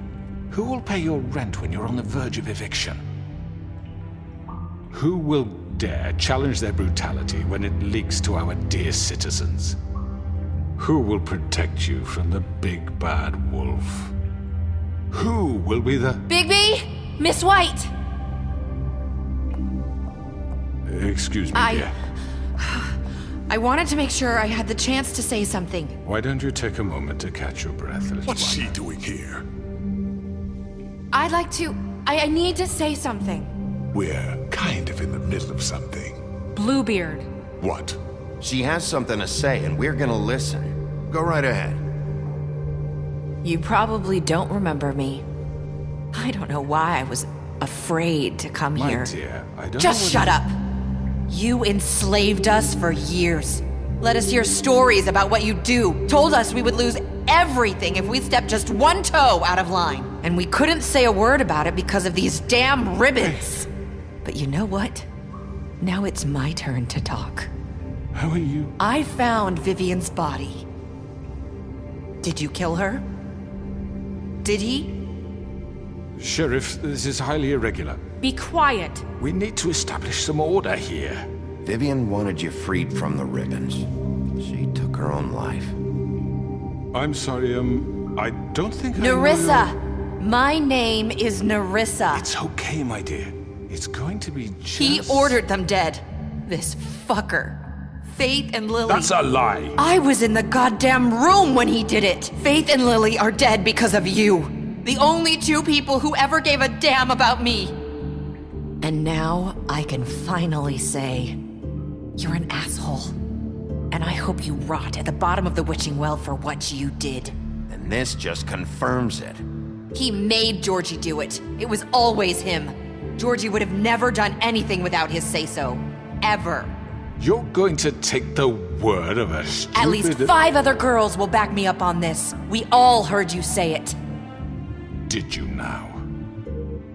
who will pay your rent when you're on the verge of eviction? Who will dare challenge their brutality when it leaks to our dear citizens? Who will protect you from the big bad wolf? Who will be the... Bigby? Miss White! Excuse me, dear. I wanted to make sure I had the chance to say something. Why don't you take a moment to catch your breath, little What's one? she doing here? I'd like to... I need to say something. We're kind of in the middle of something. Bluebeard. What? She has something to say, and we're gonna listen. Go right ahead. You probably don't remember me. I don't know why I was afraid to come My here. dear, I don't Just know shut up. You enslaved us for years. Let us hear stories about what you do. Told us we would lose everything if we stepped just one toe out of line. And we couldn't say a word about it because of these damn ribbons. But you know what? Now it's my turn to talk. How are you? I found Vivian's body. Did you kill her? Did he? Sheriff, this is highly irregular. Be quiet. We need to establish some order here. Vivian wanted you freed from the ribbons. She took her own life. I'm sorry, I don't think I know Nerissa! your- My name is Nerissa. It's okay, my dear. It's going to be just... He ordered them dead. This fucker. Faith and Lily. That's a lie. I was in the goddamn room when he did it. Faith and Lily are dead because of you. The only two people who ever gave a damn about me. And now I can finally say, you're an asshole. And I hope you rot at the bottom of the witching well for what you did. And this just confirms it. He made Georgie do it. It was always him. Georgie would have never done anything without his say-so. Ever. You're going to take the word of a stupid... At least 5 other girls will back me up on this. We all heard you say it. Did you now?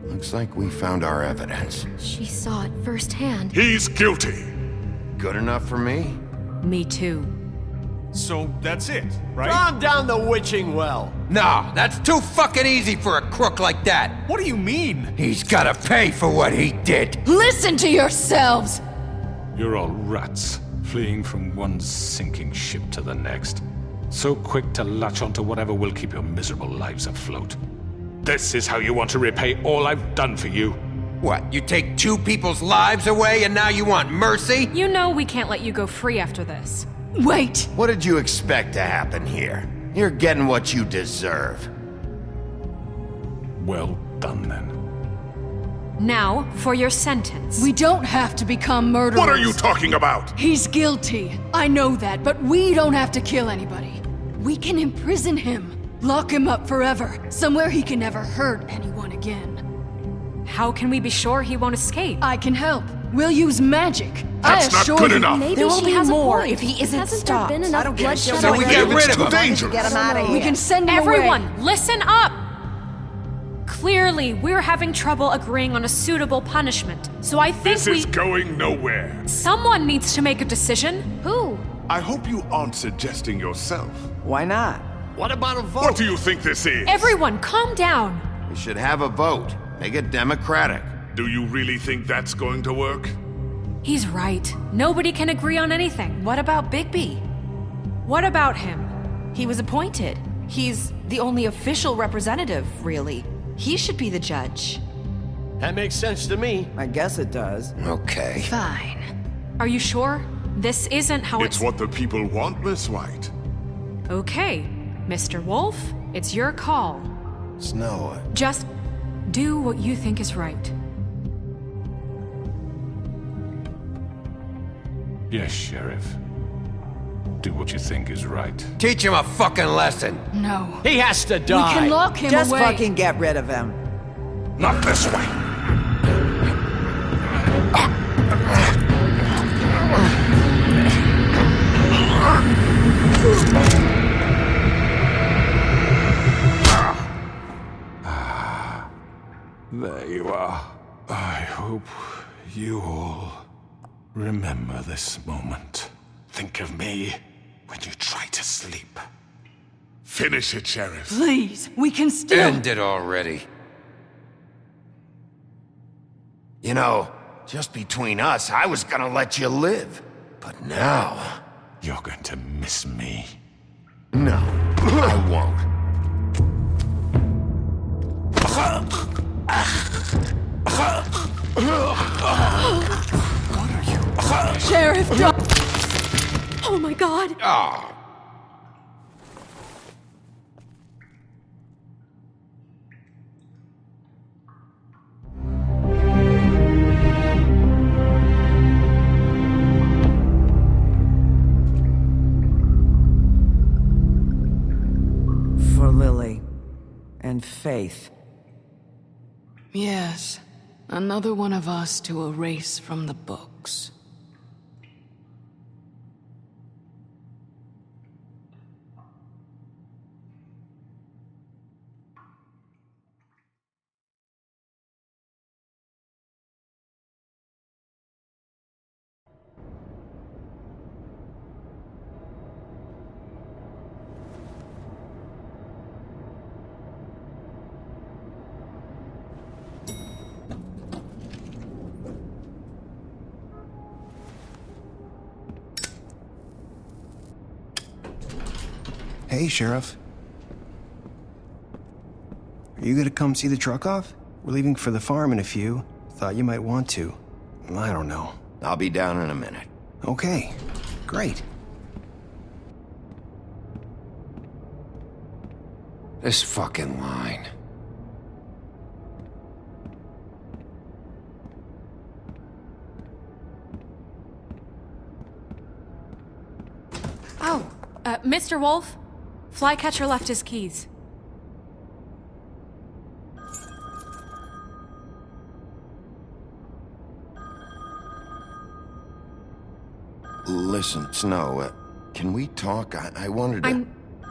Looks like we found our evidence. She saw it firsthand. He's guilty. Good enough for me? Me too. So that's it, right? Calm down the witching well. No, that's too fucking easy for a crook like that. What do you mean? He's gotta pay for what he did. Listen to yourselves! You're all rats, fleeing from one sinking ship to the next. So quick to latch onto whatever will keep your miserable lives afloat. This is how you want to repay all I've done for you? What, you take two people's lives away and now you want mercy? You know we can't let you go free after this. Wait! What did you expect to happen here? You're getting what you deserve. Well done, then. Now, for your sentence. We don't have to become murderers. What are you talking about? He's guilty. I know that, but we don't have to kill anybody. We can imprison him. Lock him up forever. Somewhere he can never hurt anyone again. How can we be sure he won't escape? I can help. We'll use magic. That's not good enough. Maybe There will she be has more a point. if he isn't Hasn't stopped. there been enough I don't get it. bloodshed So we already? get rid It's of too him. dangerous. Get him out of here. We can send him away. Everyone, listen up! Clearly, we're having trouble agreeing on a suitable punishment. So I think This is going nowhere. Someone needs to make a decision. Who? I hope you aren't suggesting yourself. Why not? What about a vote? What do you think this is? Everyone, calm down. We should have a vote. Make it democratic. Do you really think that's going to work? He's right. Nobody can agree on anything. What about Bigby? What about him? He was appointed. He's the only official representative, really. He should be the judge. That makes sense to me. I guess it does. Okay. Fine. Are you sure? This isn't how It's what the people want, Miss White. Okay, Mr. Wolf, it's your call. Snow, Just do what you think is right. Yes, Sheriff. Do what you think is right. Teach him a fucking lesson. No. He has to die. We can lock him Just away. fucking get rid of him. Not this way. There you are. I hope you all remember this moment. Think of me when you try to sleep. Finish it, Sheriff. Please, we can still... End it already. you know, just between us, I was gonna let you live. But now... You're going to miss me. No, I won't. Sheriff, don't... Oh my god. Oh. For Lily and Faith. Yes, another one of us to erase from the books. Hey, Sheriff. Are you gonna come see the truck off? We're leaving for the farm in a few. Thought you might want to. I don't know. I'll be down in a minute. Okay, great. This fucking line. Oh, Mr. Wolf, Flycatcher left his keys. Listen, Snow, can we talk? I wanted to...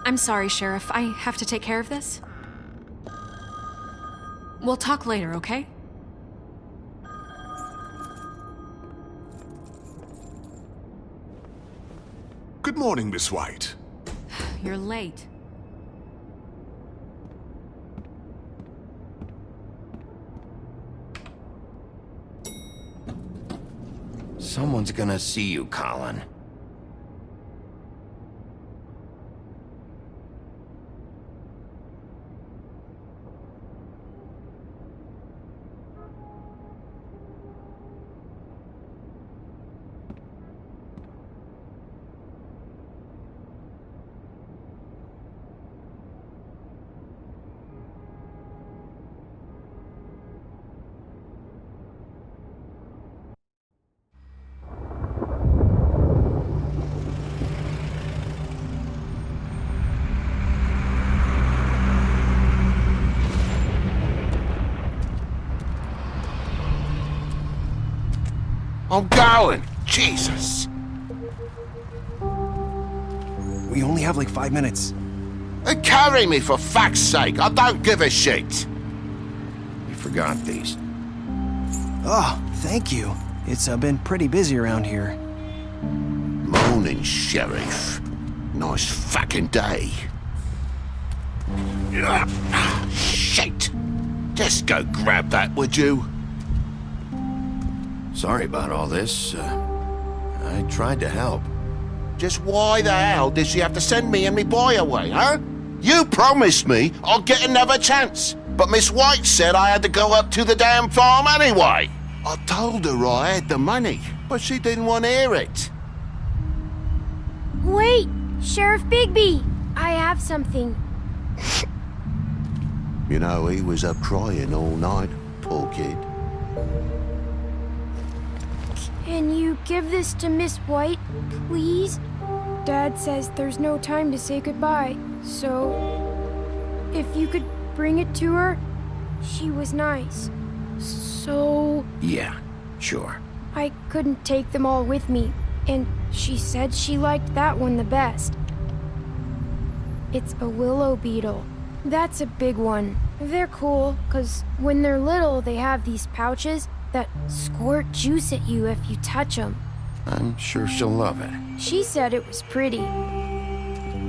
I'm sorry, Sheriff. I have to take care of this. We'll talk later, okay? Good morning, Miss White. You're late. Someone's gonna see you, Colin. I'm going! Jesus! We only have like 5 minutes. Carry me, for fuck's sake! I don't give a shit! You forgot these. Oh, thank you. It's been pretty busy around here. Morning, Sheriff. Nice fucking day. Shit! Just go grab that, would you? Sorry about all this. I tried to help. Just why the hell did she have to send me and me boy away, huh? You promised me I'd get another chance, but Miss White said I had to go up to the damn farm anyway. I told her I had the money, but she didn't want to hear it. Wait, Sheriff Bigby! I have something. You know, he was up crying all night, poor kid. Can you give this to Miss White, please? Dad says there's no time to say goodbye, so if you could bring it to her, she was nice. So Yeah, sure. I couldn't take them all with me, and she said she liked that one the best. It's a willow beetle. That's a big one. They're cool, 'cause when they're little, they have these pouches that squirt juice at you if you touch them. I'm sure she'll love it. She said it was pretty.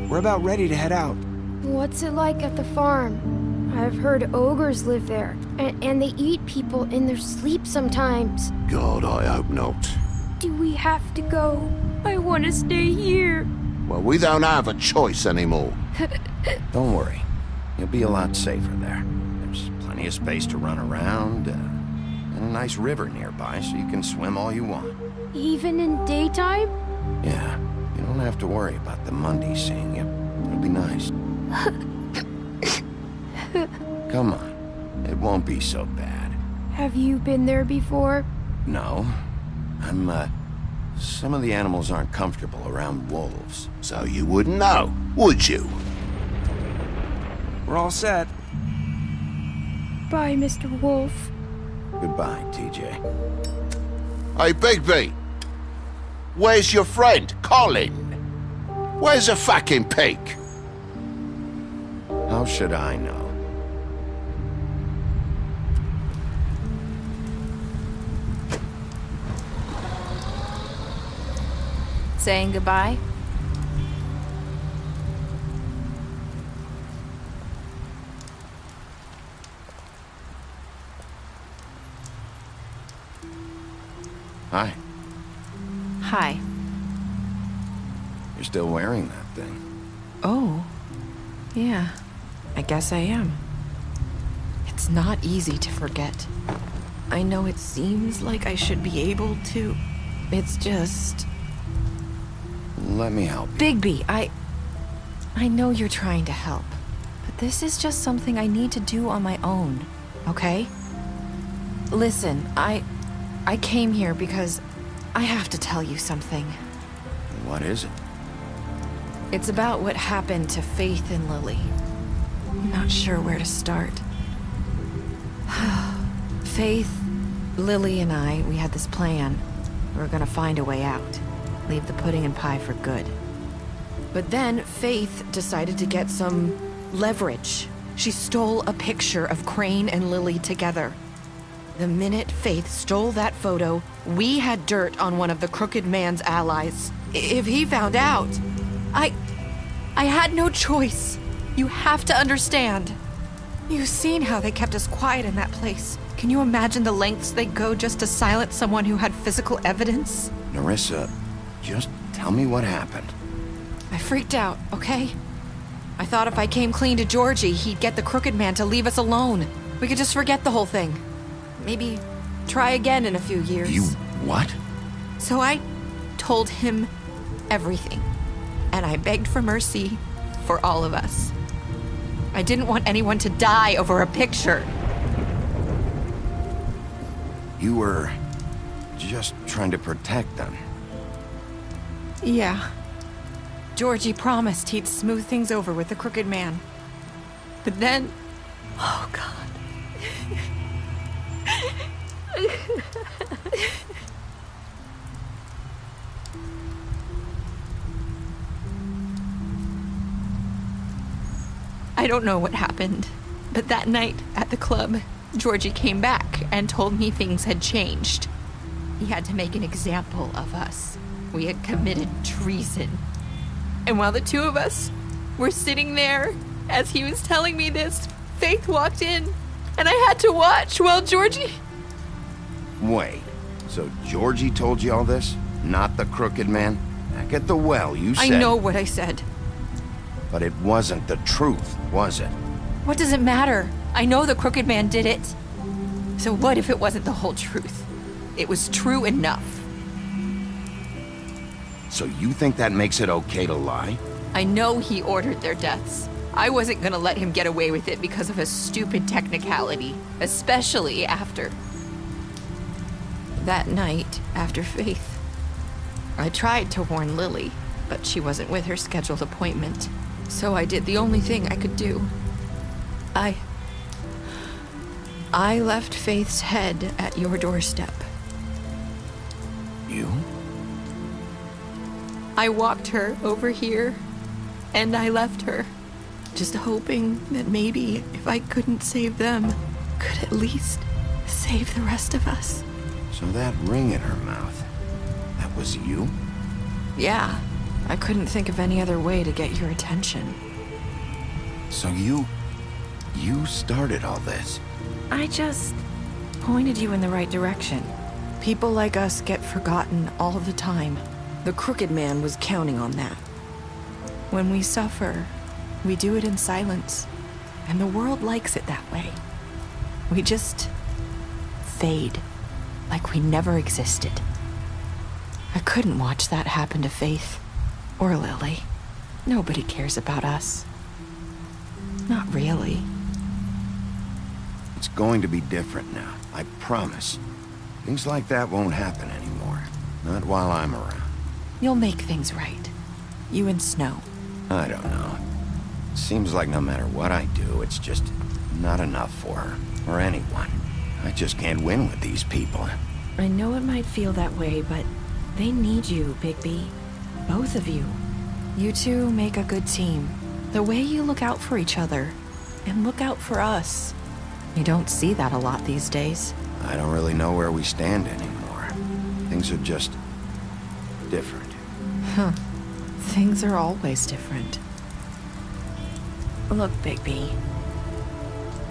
We're about ready to head out. What's it like at the farm? I've heard ogres live there, and they eat people in their sleep sometimes. God, I hope not. Do we have to go? I want to stay here. Well, we don't have a choice anymore. Don't worry. You'll be a lot safer there. There's plenty of space to run around, and a nice river nearby so you can swim all you want. Even in daytime? Yeah, you don't have to worry about the Monday seeing you. It'll be nice. Come on. It won't be so bad. Have you been there before? No. Some of the animals aren't comfortable around wolves. So you wouldn't know, would you? We're all set. Bye, Mr. Wolf. Goodbye, TJ. Hey, Bigby! Where's your friend, Colin? Where's the fucking pig? How should I know? Saying goodbye? Hi. Hi. You're still wearing that thing. Oh. Yeah. I guess I am. It's not easy to forget. I know it seems like I should be able to. It's just... Let me help you. Bigby, I know you're trying to help, but this is just something I need to do on my own, okay? Listen, I came here because I have to tell you something. What is it? It's about what happened to Faith and Lily. I'm not sure where to start. Faith, Lily, and I, we had this plan. We were gonna find a way out. Leave the pudding and pie for good. But then Faith decided to get some leverage. She stole a picture of Crane and Lily together. The minute Faith stole that photo, we had dirt on one of the crooked man's allies. if he found out, I had no choice. You have to understand. You've seen how they kept us quiet in that place. Can you imagine the lengths they go just to silence someone who had physical evidence? Nerissa, just tell me what happened. I freaked out, okay? I thought if I came clean to Georgie, he'd get the crooked man to leave us alone. We could just forget the whole thing. Maybe try again in a few years. You what? So I told him everything. And I begged for mercy for all of us. I didn't want anyone to die over a picture. You were just trying to protect them. Yeah. Georgie promised he'd smooth things over with the crooked man. But then... Oh, God. I don't know what happened, but that night at the club, Georgie came back and told me things had changed. He had to make an example of us. We had committed treason. And while the two of us were sitting there, as he was telling me this, Faith walked in, and I had to watch while Georgie... Wait, so Georgie told you all this? Not the crooked man? Back at the well, you said... I know what I said. But it wasn't the truth, was it? What does it matter? I know the crooked man did it. So what if it wasn't the whole truth? It was true enough. So you think that makes it okay to lie? I know he ordered their deaths. I wasn't gonna let him get away with it because of a stupid technicality, especially after... That night, after Faith, I tried to warn Lily, but she wasn't with her scheduled appointment. So I did the only thing I could do. I left Faith's head at your doorstep. You? I walked her over here, and I left her, just hoping that maybe if I couldn't save them, could at least save the rest of us. So that ring in her mouth, that was you? Yeah, I couldn't think of any other way to get your attention. So you started all this? I just pointed you in the right direction. People like us get forgotten all the time. The crooked man was counting on that. When we suffer, we do it in silence, and the world likes it that way. We just fade, like we never existed. I couldn't watch that happen to Faith, or Lily. Nobody cares about us. Not really. It's going to be different now, I promise. Things like that won't happen anymore. Not while I'm around. You'll make things right. You and Snow. I don't know. Seems like no matter what I do, it's just not enough for her, or anyone. I just can't win with these people. I know it might feel that way, but they need you, Bigby. Both of you. You two make a good team. The way you look out for each other, and look out for us. You don't see that a lot these days. I don't really know where we stand anymore. Things are just different. Huh. Things are always different. Look, Bigby.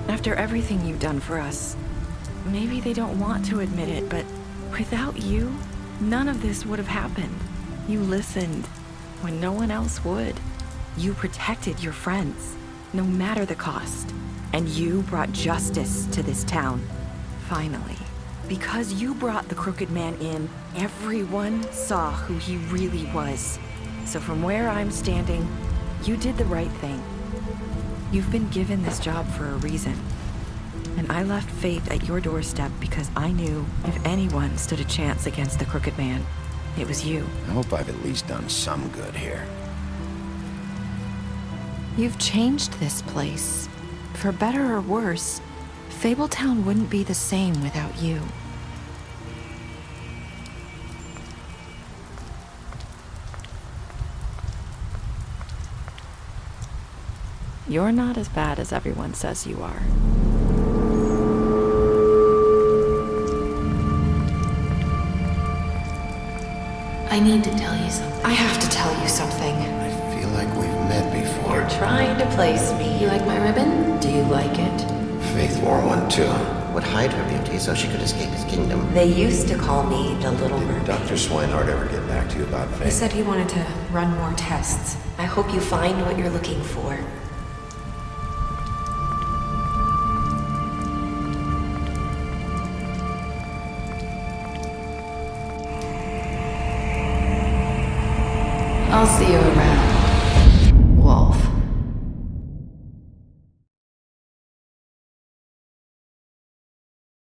After everything you've done for us, maybe they don't want to admit it, but without you, none of this would have happened. You listened when no one else would. You protected your friends, no matter the cost. And you brought justice to this town. Finally. Because you brought the crooked man in, everyone saw who he really was. So from where I'm standing, you did the right thing. You've been given this job for a reason. And I left Faith at your doorstep because I knew if anyone stood a chance against the crooked man, it was you. I hope I've at least done some good here. You've changed this place. For better or worse, Fabletown wouldn't be the same without you. You're not as bad as everyone says you are. I need to tell you something. I have to tell you something. I feel like we've met before. You're trying to place me. You like my ribbon? Do you like it? Faith wore one too. Would hide her beauty so she could escape his kingdom. They used to call me the Little Mermaid. Dr. Swinehart ever get back to you about Faith? He said he wanted to run more tests. I hope you find what you're looking for. I'll see you around.